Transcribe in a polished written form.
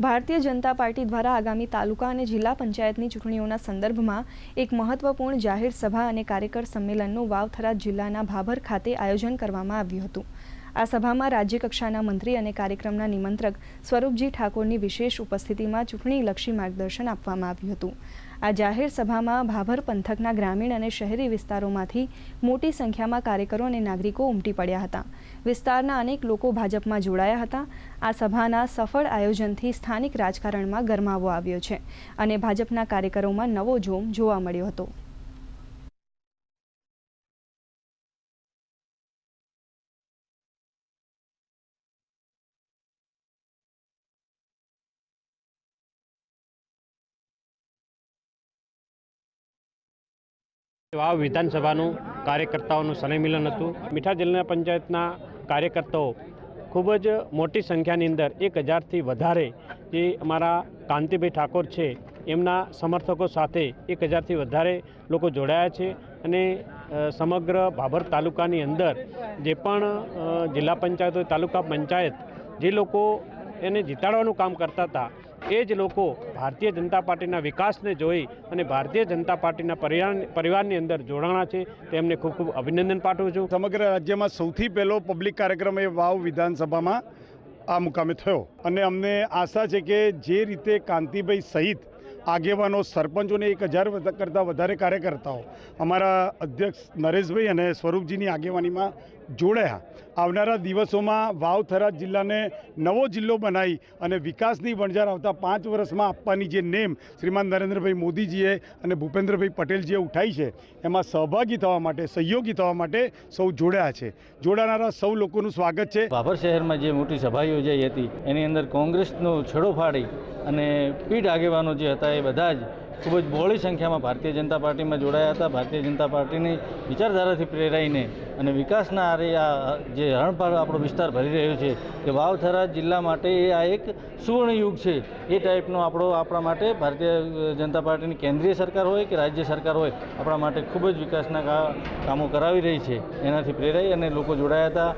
Bharatiya Janata party દ્વારા આગામી તાલુકા અને જિલ્લા પંચાયતની ચૂંટણીઓના સંદર્ભમાં એક મહત્વપૂર્ણ જાહેર સભા અને કાર્યકર સંમેલનનું વાવ-થરાદ જિલ્લાના ભાભર ખાતે આયોજન કરવામાં આવ્યું હતું। આ સભામાં રાજ્યકક્ષાના મંત્રી અને કાર્યક્રમના નિમંત્રક સ્વરૂપજી ઠાકોરની વિશેષ ઉપસ્થિતિમાં ચૂંટણીલક્ષી માર્ગદર્શન આપવામાં આવ્યું હતું। આ જાહેર સભામાં ભાભર પંથકના ગ્રામીણ અને શહેરી વિસ્તારોમાંથી મોટી સંખ્યામાં કાર્યકરો અને નાગરિકો ઉમટી પડ્યા હતા। વિસ્તારના અનેક લોકો ભાજપમાં જોડાયા હતા। આ સભાના સફળ આયોજનથી સ્થાનિક રાજકારણમાં ગરમાવો આવ્યો છે અને ભાજપના કાર્યકરોમાં નવો જોમ જોવા મળ્યો હતો। વાવ વિધાનસભાનું કાર્યકર્તાઓનું સંમેલન હતું। મીઠા જિલ્લા પંચાયતના કાર્યકર્તાઓ ખૂબ જ મોટી સંખ્યાની અંદર 1000થી વધારે જે અમારા કાંતિભાઈ ઠાકોર છે એમના સમર્થકો સાથે 1000થી વધારે લોકો જોડાયા છે અને સમગ્ર ભાભર તાલુકાની અંદર જે પણ જિલ્લા પંચાયત હોય તાલુકા પંચાયત જે લોકો એને જીતાડવાનું કામ કરતા હતા એ જ લોકો ભારતીય જનતા પાર્ટીના વિકાસને જોઈ અને ભારતીય જનતા પાર્ટીના પરિવારની અંદર જોડાણા છે તેમને ખૂબ ખૂબ અભિનંદન પાઠવું છું। સમગ્ર રાજ્યમાં સૌથી પહેલો પબ્લિક કાર્યક્રમ એ વાવ વિધાનસભામાં આ મુકામે થયો અને અમને આશા છે કે જે રીતે કાંતિભાઈ સહિત આગેવાનો સરપંચોને 1000 કરતાં વધારે કાર્યકર્તાઓ અમારા અધ્યક્ષ નરેશભાઈ અને સ્વરૂપજીની આગેવાનીમાં જોડાયા। આવનારા દિવસોમાં વાવ-થરાદ જિલ્લાને નવો જિલ્લો બનાવી અને વિકાસની વણઝાર આવતા 5 વર્ષમાં આપવાની જે નેમ શ્રીમાન નરેન્દ્રભાઈ મોદીજીએ અને ભૂપેન્દ્રભાઈ પટેલજીએ ઉઠાવી છે એમાં સહભાગી થવા માટે સહયોગી થવા માટે સૌ જોડાયા છે। જોડાનારા સૌ લોકોનું સ્વાગત છે। ભાભર શહેરમાં જે મોટી સભા યોજાઈ હતી એની અંદર કોંગ્રેસનો છેડો ફાડી અને પીઢ આગેવાનો જે હતા એ બધા જ ખૂબ જ બહોળી સંખ્યામાં ભારતીય જનતા પાર્ટીમાં જોડાયા હતા। ભારતીય જનતા પાર્ટીની વિચારધારાથી પ્રેરાઈને અને વિકાસના આરે આ જે હરણફાળ આપણો વિસ્તાર ભરી રહ્યો છે કે વાવ-થરાદ જિલ્લા માટે એ આ એક સુવર્ણ યુગ છે। એ ટાઈપનો આપણા માટે ભારતીય જનતા પાર્ટીની કેન્દ્રીય સરકાર હોય કે રાજ્ય સરકાર હોય આપણા માટે ખૂબ જ વિકાસના કામો કરાવી રહી છે। એનાથી પ્રેરાઈ અને લોકો જોડાયા હતા।